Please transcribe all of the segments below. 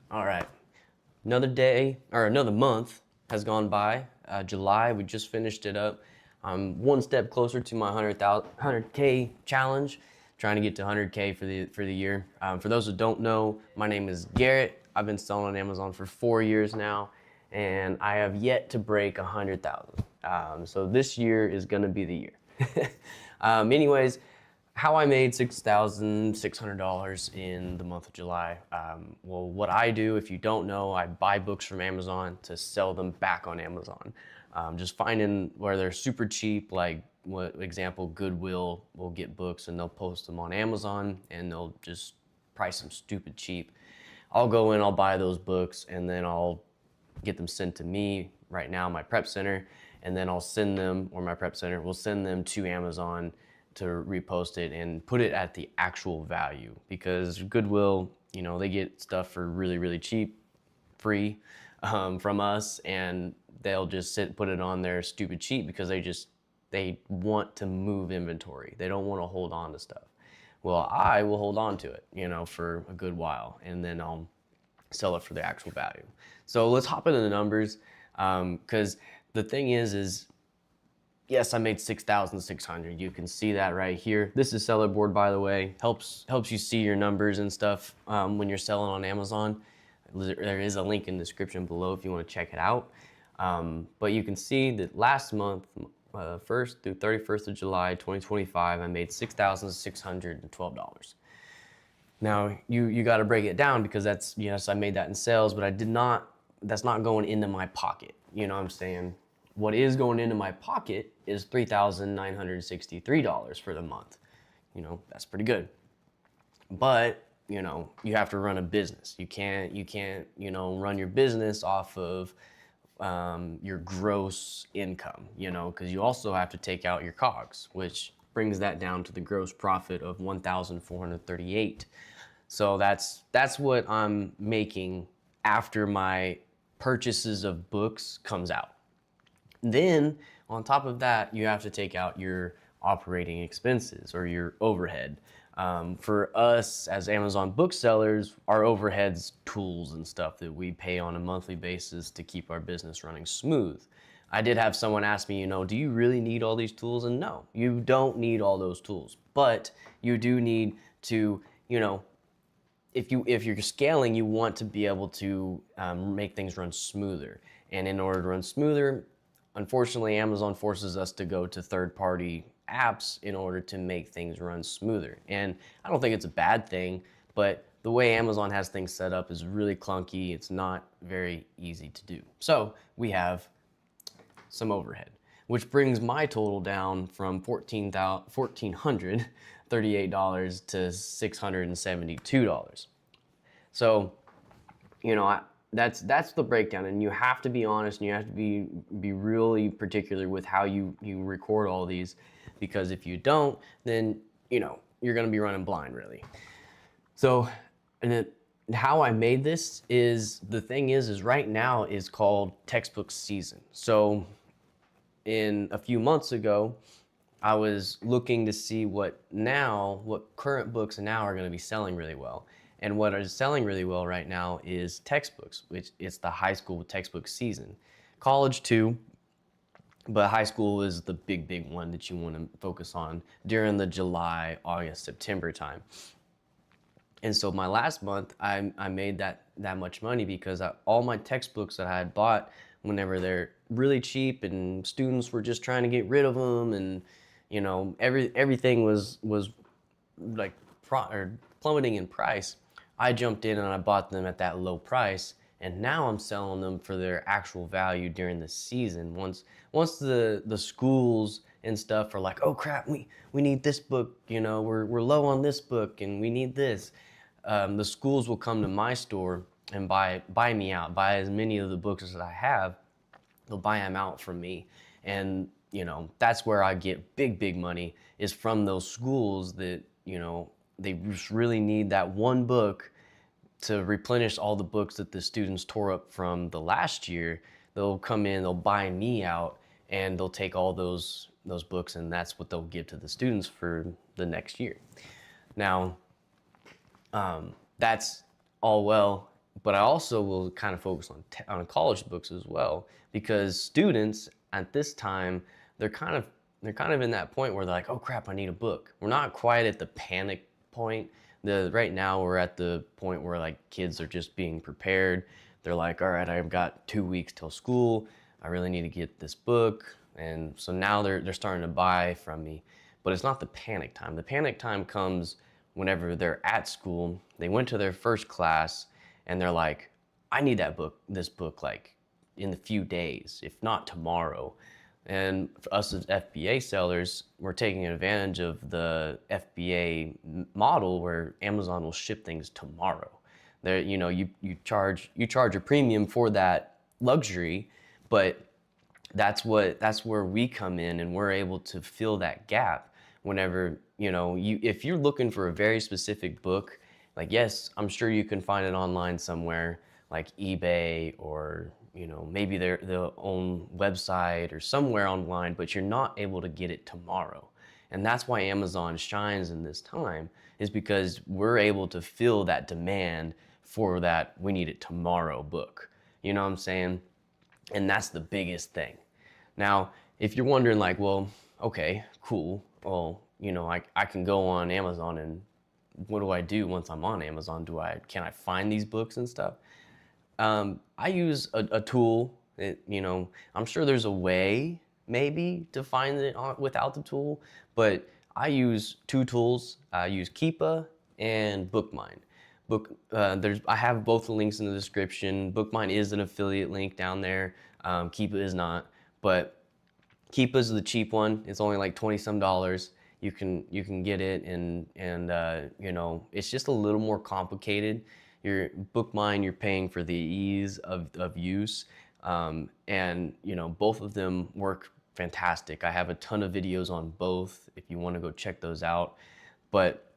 All right. Another day or another month has gone by. July, we just finished it up. I'm one step closer to my 100K challenge, trying to get to 100K for the year. For those who don't know, my name is Garrett. I've been selling on Amazon for 4 years now, and I have yet to break 100,000. So this year is gonna be the year. Anyways, how I made $6,600 in the month of July. Well, what I do, if you don't know, I buy books from Amazon to sell them back on Amazon. Just finding where they're super cheap, like what example, Goodwill will get books and they'll post them on Amazon and they'll just price them stupid cheap. I'll go in, I'll buy those books, and then I'll get them sent to me right now, my prep center, and then I'll send them, or my prep center will send them to Amazon to repost it and put it at the actual value, because Goodwill, you know, they get stuff for really, really cheap, free from us, and they'll just put it on there stupid cheap because they want to move inventory. They don't want to hold on to stuff. Well, I will hold on to it, you know, for a good while, and then I'll sell it for the actual value. So let's hop into the numbers, because the thing is yes, I made 6,600. You can see that right here. This is seller board, by the way. Helps you see your numbers and stuff when you're selling on Amazon. There is a link in the description below if you want to check it out. But you can see that last month, 1st through 31st of July, 2025, I made $6,612. Now you got to break it down, because that's, yes, I made that in sales, but that's not going into my pocket. You know what I'm saying? What is going into my pocket is $3,963 for the month. You know, that's pretty good. But, you know, you have to run a business. You can't, you know, run your business off of your gross income, you know, because you also have to take out your COGS, which brings that down to the gross profit of 1,438. So that's what I'm making after my purchases of books comes out. Then on top of that, you have to take out your operating expenses or your overhead. For us as Amazon booksellers, our overhead's tools and stuff that we pay on a monthly basis to keep our business running smooth. I did have someone ask me, you know, do you really need all these tools? And no, you don't need all those tools, but you do need to, you know, if you're scaling, you want to be able to make things run smoother. And in order to run smoother, unfortunately, Amazon forces us to go to third-party apps in order to make things run smoother. And I don't think it's a bad thing, but the way Amazon has things set up is really clunky. It's not very easy to do. So we have some overhead, which brings my total down from $1,438 to $672. So, you know, that's the breakdown, and you have to be honest, and you have to be really particular with how you record all these, because if you don't, then, you know, you're going to be running blind, really. So, how I made this is, the thing is right now is called textbook season. So in a few months ago, I was looking to see what current books now are going to be selling really well. And what is selling really well right now is textbooks, which is the high school textbook season. College too, but high school is the big one that you want to focus on during the July, August, September time. And so my last month, I made that much money because all my textbooks that I had bought, whenever they're really cheap and students were just trying to get rid of them, and, you know, everything was like plummeting in price, I jumped in and I bought them at that low price, and now I'm selling them for their actual value during the season. Once the schools and stuff are like, oh crap, we need this book, you know, we're low on this book and we need this. The schools will come to my store and buy me out, buy as many of the books as I have. They'll buy them out from me, and, you know, that's where I get big money, is from those schools that, you know, they just really need that one book to replenish all the books that the students tore up from the last year. They'll come in, they'll buy me out, and they'll take all those books, and that's what they'll give to the students for the next year. Now, that's all well, but I also will kind of focus on college books as well, because students at this time, they're kind of in that point where they're like, oh crap, I need a book. We're not quite at the panic point. Right now we're at the point where like kids are just being prepared. They're like, all right, I've got 2 weeks till school. I really need to get this book. And so now they're starting to buy from me. But it's not the panic time. The panic time comes whenever they're at school, they went to their first class, and they're like, I need this book like in a few days, if not tomorrow. And for us as FBA sellers, we're taking advantage of the FBA model where Amazon will ship things tomorrow. There, you charge a premium for that luxury, but that's where we come in, and we're able to fill that gap whenever, if you're looking for a very specific book, like, yes, I'm sure you can find it online somewhere like eBay, or maybe their own website or somewhere online, but you're not able to get it tomorrow. And that's why Amazon shines in this time, is because we're able to fill that demand for that we need it tomorrow book. You know what I'm saying? And that's the biggest thing. Now, if you're wondering like, well, okay, cool. Well, I can go on Amazon, and what do I do once I'm on Amazon? Can I find these books and stuff? I use a tool. I'm sure there's a way maybe to find it without the tool, but I use two tools. I use Keepa and Bookmine. I have both the links in the description. Bookmine is an affiliate link down there. Keepa is not, but Keepa is the cheap one. It's only like 20 some dollars. You can get it, and it's just a little more complicated. Your Bookmine, you're paying for the ease of use, and both of them work fantastic. I have a ton of videos on both if you want to go check those out, but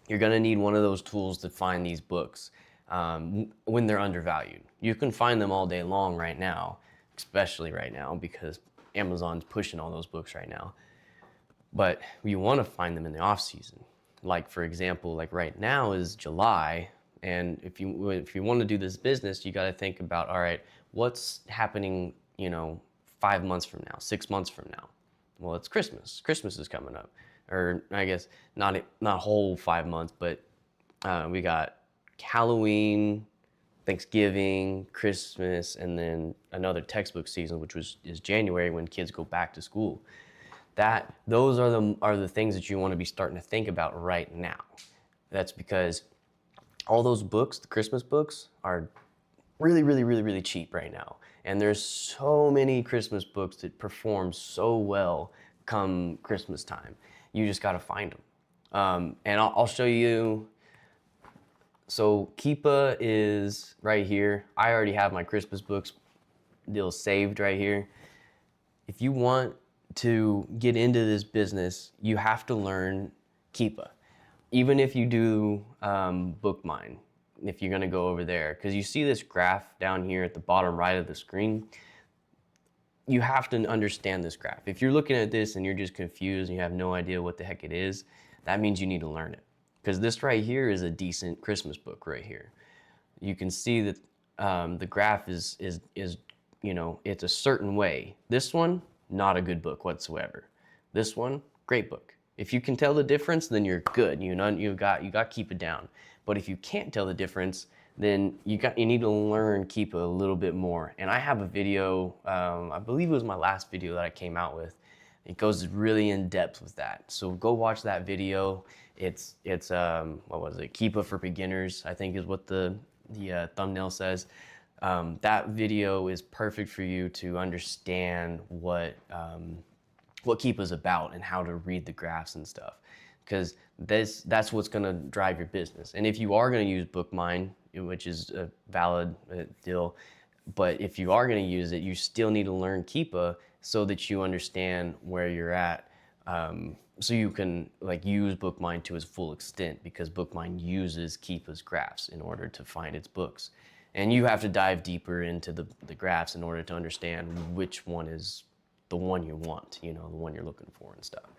you're gonna need one of those tools to find these books when they're undervalued. You can find them all day long right now, especially right now because Amazon's pushing all those books right now. But you want to find them in the off season. Like, for example, like right now is July, and if you want to do this business, you got to think about, all right, what's happening, 5 months from now, 6 months from now? Well, it's Christmas. Christmas is coming up, or I guess not a whole 5 months, but we got Halloween, Thanksgiving, Christmas, and then another textbook season, which is January, when kids go back to school. Those are the things that you want to be starting to think about right now. That's because all those books, the Christmas books, are really, really, really, really cheap right now. And there's so many Christmas books that perform so well come Christmas time. You just got to find them. And I'll show you. So Keepa is right here. I already have my Christmas books deal saved right here. If you want to get into this business, you have to learn Keepa. Even if you do Bookmine, if you're gonna go over there, because you see this graph down here at the bottom right of the screen, you have to understand this graph. If you're looking at this and you're just confused and you have no idea what the heck it is, that means you need to learn it. Because this right here is a decent Christmas book right here. You can see that the graph is it's a certain way. This one, not a good book whatsoever. This one, great book. If you can tell the difference, then you're good. You got to keep it down. But if you can't tell the difference, then you need to learn Keepa a little bit more. And I have a video, I believe it was my last video that I came out with. It goes really in depth with that. So go watch that video. It's what was it? Keepa for beginners, I think is what the thumbnail says. That video is perfect for you to understand what Keepa's about and how to read the graphs and stuff, because that's what's going to drive your business. And if you are going to use Bookmine, which is a valid deal, but if you are going to use it, you still need to learn Keepa so that you understand where you're at, so you can use Bookmine to its full extent, because Bookmine uses Keepa's graphs in order to find its books. And you have to dive deeper into the graphs in order to understand which one is the one you want, the one you're looking for and stuff.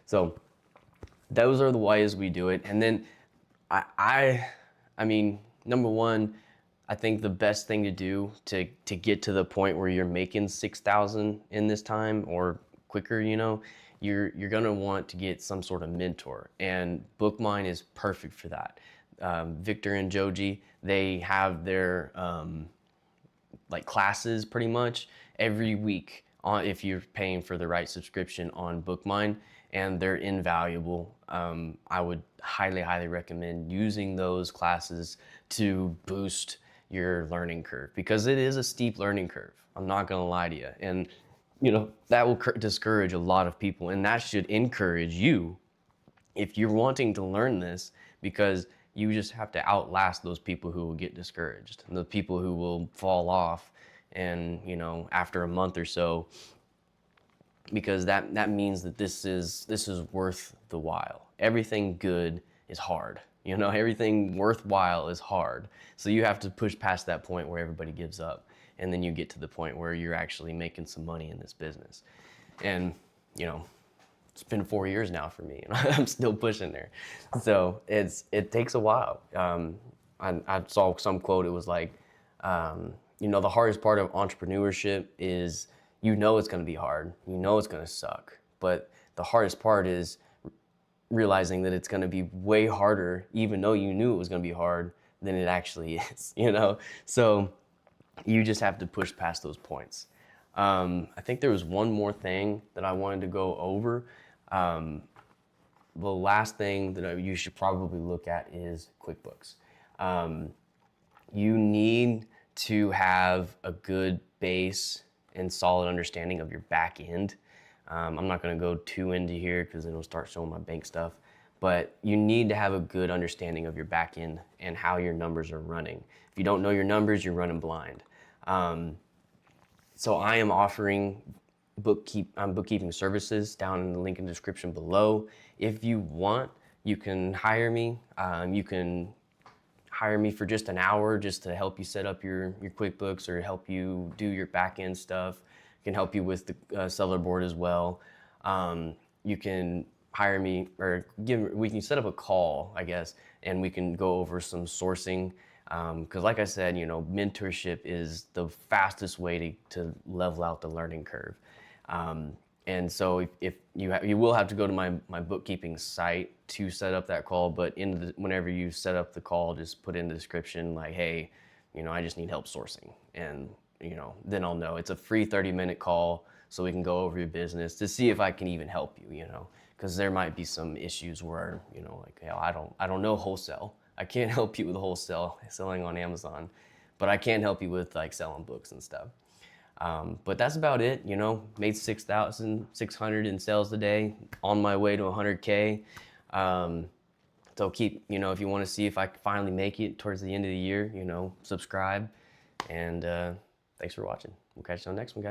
So those are the ways we do it. And then I mean, number one, I think the best thing to do to get to the point where you're making 6,000 in this time or quicker, you know, you're gonna want to get some sort of mentor, and Bookmine is perfect for that. Victor and Joji, they have their like classes pretty much every week on, if you're paying for the right subscription on Bookmine, and they're invaluable. I would highly recommend using those classes to boost your learning curve, because it is a steep learning curve. I'm not gonna lie to you. And you know, that will discourage a lot of people, and that should encourage you if you're wanting to learn this, because you just have to outlast those people who will get discouraged and the people who will fall off, and you know, after a month or so, because that means that this is worth the while. Everything good is hard. You know, everything worthwhile is hard. So you have to push past that point where everybody gives up, and then you get to the point where you're actually making some money in this business. And you know, it's been 4 years now for me, and I'm still pushing there. So it takes a while. I saw some quote. It was like, you know, the hardest part of entrepreneurship is, you know, it's going to be hard. You know, it's going to suck. But the hardest part is realizing that it's going to be way harder, even though you knew it was going to be hard, than it actually is. You know, so you just have to push past those points. I think there was one more thing that I wanted to go over. The last thing that you should probably look at is QuickBooks. You need to have a good base and solid understanding of your back end. I'm not going to go too into here because then it'll start showing my bank stuff. But you need to have a good understanding of your back end and how your numbers are running. If you don't know your numbers, you're running blind. So I am offering bookkeeping services down in the link in the description below. If you want, you can hire me. You can hire me for just an hour just to help you set up your QuickBooks, or help you do your back end stuff. I can help you with the seller board as well. You can hire me, or we can set up a call, I guess, and we can go over some sourcing. Because like I said, you know, mentorship is the fastest way to level out the learning curve. And so if you will have to go to my bookkeeping site to set up that call, but whenever you set up the call, just put in the description like, hey, you know, I just need help sourcing. And, you know, then I'll know. It's a free 30-minute call, so we can go over your business to see if I can even help you, you know, because there might be some issues where, you know, like, hell, I don't know wholesale. I can't help you with wholesale selling on Amazon, but I can help you with like selling books and stuff. But that's about it. You know, made 6,600 in sales today, on my way to 100K. So keep, you know, if you want to see if I can finally make it towards the end of the year, you know, subscribe. And thanks for watching. We'll catch you on the next one, guys.